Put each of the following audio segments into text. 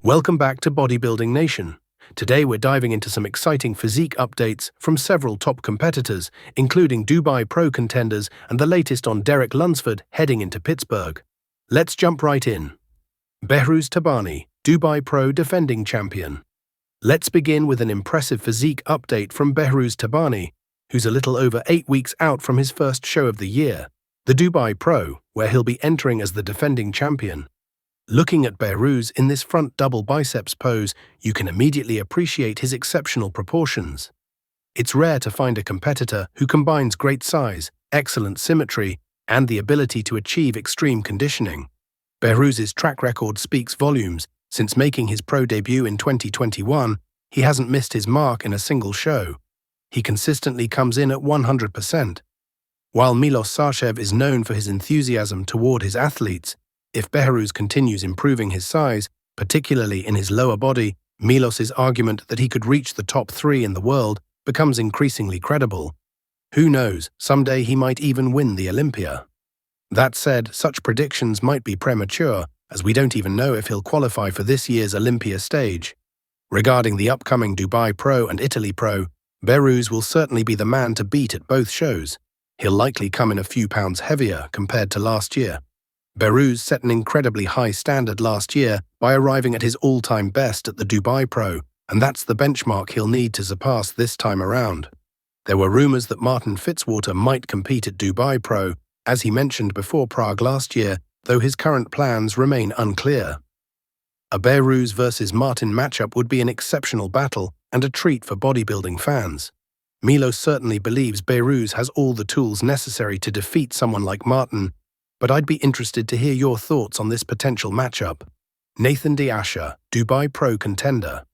Welcome back to Bodybuilding Nation. Today we're diving into some exciting physique updates from several top competitors, including Dubai Pro contenders and the latest on Derek Lunsford heading into Pittsburgh. Let's jump right in. Behrooz Tabani, Dubai Pro defending champion. Let's begin with an impressive physique update from Behrooz Tabani, who's a little over 8 weeks out from his first show of the year, the Dubai Pro, where he'll be entering as the defending champion. Looking at Behrooz in this front double biceps pose, you can immediately appreciate his exceptional proportions. It's rare to find a competitor who combines great size, excellent symmetry, and the ability to achieve extreme conditioning. Behrouz's track record speaks volumes. Since making his pro debut in 2021, he hasn't missed his mark in a single show. He consistently comes in at 100%. While Milos Sarcev is known for his enthusiasm toward his athletes, if Behrooz continues improving his size, particularly in his lower body, Milos's argument that he could reach the top 3 in the world becomes increasingly credible. Who knows, someday he might even win the Olympia. That said, such predictions might be premature, as we don't even know if he'll qualify for this year's Olympia stage. Regarding the upcoming Dubai Pro and Italy Pro, Behrooz will certainly be the man to beat at both shows. He'll likely come in a few pounds heavier compared to last year. Behrooz set an incredibly high standard last year by arriving at his all-time best at the Dubai Pro, and that's the benchmark he'll need to surpass this time around. There were rumours that Martin Fitzwater might compete at Dubai Pro, as he mentioned before Prague last year, though his current plans remain unclear. A Behrooz versus Martin matchup would be an exceptional battle and a treat for bodybuilding fans. Milos certainly believes Behrooz has all the tools necessary to defeat someone like Martin, but I'd be interested to hear your thoughts on this potential matchup. Asha, Dubai Pro contender.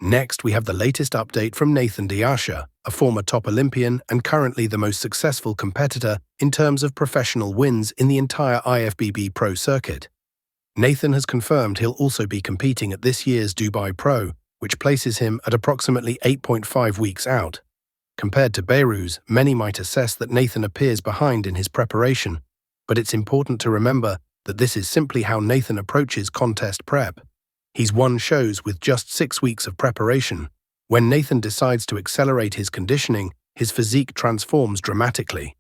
Next, we have the latest update from Asha, a former top Olympian and currently the most successful competitor in terms of professional wins in the entire IFBB Pro circuit. Nathan has confirmed he'll also be competing at this year's Dubai Pro, which places him at approximately 8.5 weeks out. Compared to Behrooz, many might assess that Nathan appears behind in his preparation, but it's important to remember that this is simply how Nathan approaches contest prep. He's won shows with just 6 weeks of preparation. When Nathan decides to accelerate his conditioning, his physique transforms dramatically.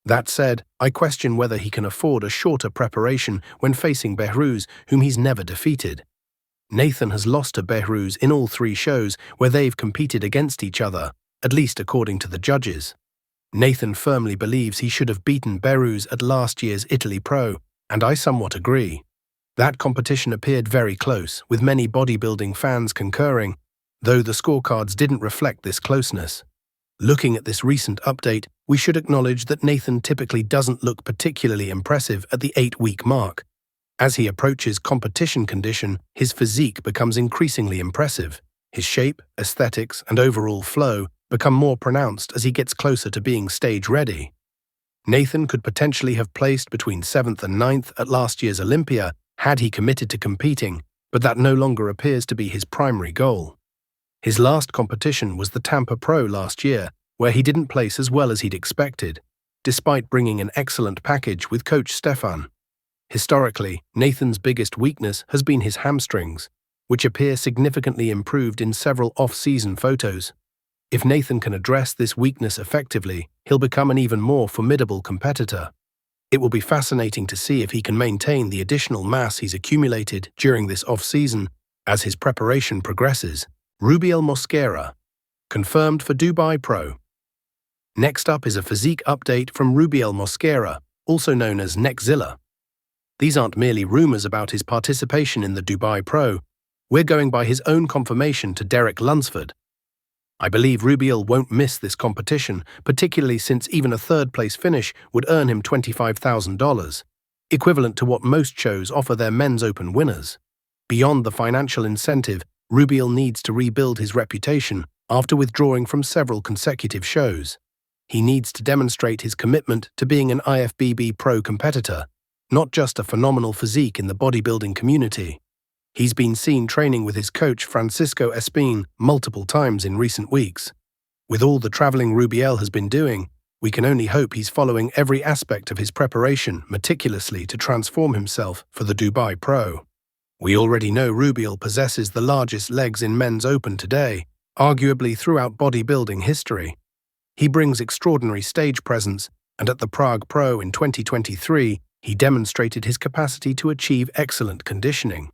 That said, I question whether he can afford a shorter preparation when facing Behrooz, whom he's never defeated. Nathan has lost to Behrooz in all 3 shows where they've competed against each other, at least according to the judges. Nathan firmly believes he should have beaten Behrooz at last year's Italy Pro, and I somewhat agree. That competition appeared very close, with many bodybuilding fans concurring, though the scorecards didn't reflect this closeness. Looking at this recent update, we should acknowledge that Nathan typically doesn't look particularly impressive at the 8-week mark. As he approaches competition condition, his physique becomes increasingly impressive. His shape, aesthetics, and overall flow become more pronounced as he gets closer to being stage-ready. Nathan could potentially have placed between 7th and 9th at last year's Olympia had he committed to competing, but that no longer appears to be his primary goal. His last competition was the Tampa Pro last year, where he didn't place as well as he'd expected, despite bringing an excellent package with coach Stefan. Historically, Nathan's biggest weakness has been his hamstrings, which appear significantly improved in several off-season photos. If Nathan can address this weakness effectively, he'll become an even more formidable competitor. It will be fascinating to see if he can maintain the additional mass he's accumulated during this off-season as his preparation progresses. Rubiel Mosquera, confirmed for Dubai Pro. Next up is a physique update from Rubiel Mosquera, also known as Neckzilla. These aren't merely rumors about his participation in the Dubai Pro. We're going by his own confirmation to Derek Lunsford. I believe Rubiel won't miss this competition, particularly since even a third-place finish would earn him $25,000, equivalent to what most shows offer their men's open winners. Beyond the financial incentive, Rubiel needs to rebuild his reputation after withdrawing from several consecutive shows. He needs to demonstrate his commitment to being an IFBB Pro competitor, not just a phenomenal physique in the bodybuilding community. He's been seen training with his coach Francisco Espin multiple times in recent weeks. With all the traveling Rubiel has been doing, we can only hope he's following every aspect of his preparation meticulously to transform himself for the Dubai Pro. We already know Rubiel possesses the largest legs in men's open today, arguably throughout bodybuilding history. He brings extraordinary stage presence, and at the Prague Pro in 2023, he demonstrated his capacity to achieve excellent conditioning.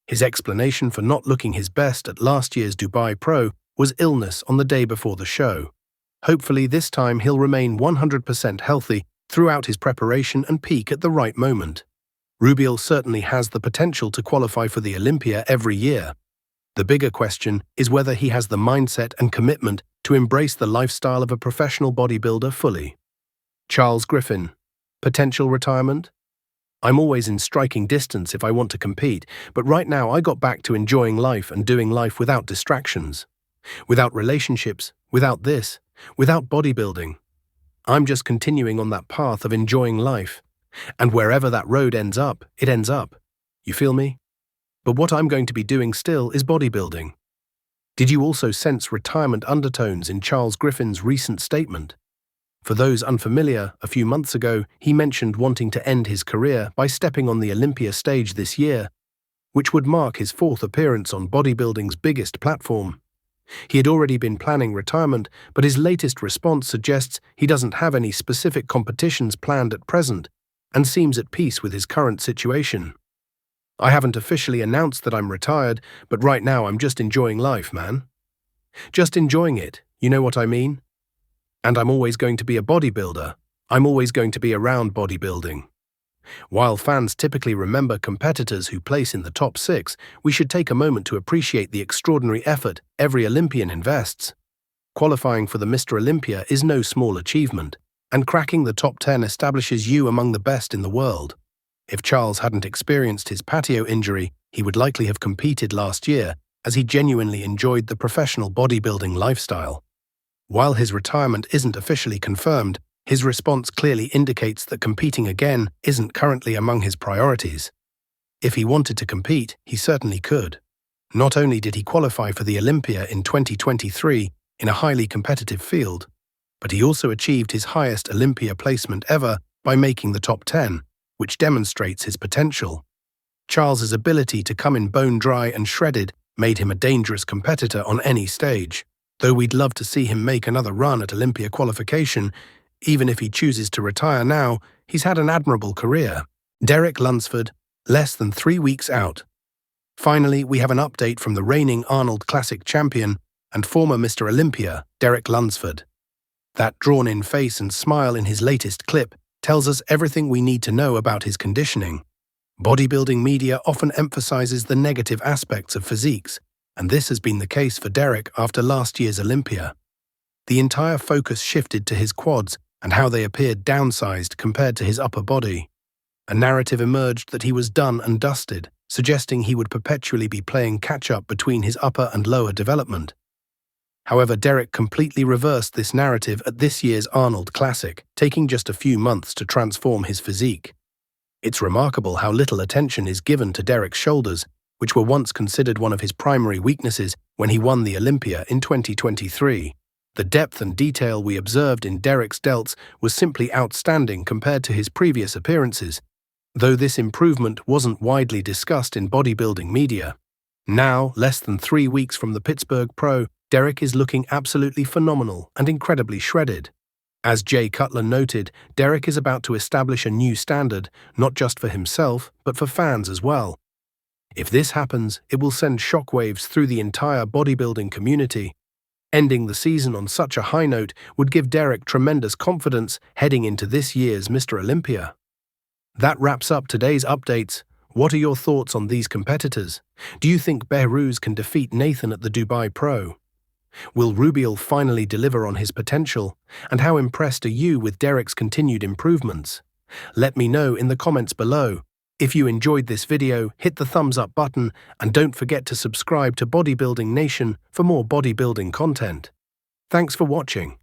His explanation for not looking his best at last year's Dubai Pro was illness on the day before the show. Hopefully this time he'll remain 100% healthy throughout his preparation and peak at the right moment. Rubiel certainly has the potential to qualify for the Olympia every year. The bigger question is whether he has the mindset and commitment to embrace the lifestyle of a professional bodybuilder fully. Charles Griffin. Potential retirement? I'm always in striking distance if I want to compete, but right now I got back to enjoying life and doing life without distractions. Without relationships, without this, without bodybuilding. I'm just continuing on that path of enjoying life. And wherever that road ends up, it ends up. You feel me? But what I'm going to be doing still is bodybuilding. Did you also sense retirement undertones in Charles Griffin's recent statement? For those unfamiliar, a few months ago, he mentioned wanting to end his career by stepping on the Olympia stage this year, which would mark his fourth appearance on bodybuilding's biggest platform. He had already been planning retirement, but his latest response suggests he doesn't have any specific competitions planned at present and seems at peace with his current situation. I haven't officially announced that I'm retired, but right now I'm just enjoying life, man. Just enjoying it, you know what I mean? And I'm always going to be a bodybuilder. I'm always going to be around bodybuilding. While fans typically remember competitors who place in the top 6, we should take a moment to appreciate the extraordinary effort every Olympian invests. Qualifying for the Mr. Olympia is no small achievement, and cracking the top 10 establishes you among the best in the world. If Charles hadn't experienced his patio injury, he would likely have competed last year, as he genuinely enjoyed the professional bodybuilding lifestyle. While his retirement isn't officially confirmed, his response clearly indicates that competing again isn't currently among his priorities. If he wanted to compete, he certainly could. Not only did he qualify for the Olympia in 2023 in a highly competitive field, but he also achieved his highest Olympia placement ever by making the top 10, which demonstrates his potential. Charles's ability to come in bone dry and shredded made him a dangerous competitor on any stage. Though we'd love to see him make another run at Olympia qualification, even if he chooses to retire now, he's had an admirable career. Derek Lunsford, less than 3 weeks out. Finally, we have an update from the reigning Arnold Classic champion and former Mr. Olympia, Derek Lunsford. That drawn-in face and smile in his latest clip tells us everything we need to know about his conditioning. Bodybuilding media often emphasizes the negative aspects of physiques, and this has been the case for Derek after last year's Olympia. The entire focus shifted to his quads and how they appeared downsized compared to his upper body. A narrative emerged that he was done and dusted, suggesting he would perpetually be playing catch-up between his upper and lower development. However, Derek completely reversed this narrative at this year's Arnold Classic, taking just a few months to transform his physique. It's remarkable how little attention is given to Derek's shoulders, which were once considered one of his primary weaknesses when he won the Olympia in 2023. The depth and detail we observed in Derek's delts was simply outstanding compared to his previous appearances, though this improvement wasn't widely discussed in bodybuilding media. Now, less than 3 weeks from the Pittsburgh Pro, Derek is looking absolutely phenomenal and incredibly shredded. As Cutler noted, Derek is about to establish a new standard, not just for himself, but for fans as well. If this happens, it will send shockwaves through the entire bodybuilding community. Ending the season on such a high note would give Derek tremendous confidence heading into this year's Mr. Olympia. That wraps up today's updates. What are your thoughts on these competitors? Do you think Behrooz can defeat Nathan at the Dubai Pro? Will Rubiel finally deliver on his potential? And how impressed are you with Derek's continued improvements? Let me know in the comments below. If you enjoyed this video, hit the thumbs up button and don't forget to subscribe to Bodybuilding Nation for more bodybuilding content. Thanks for watching.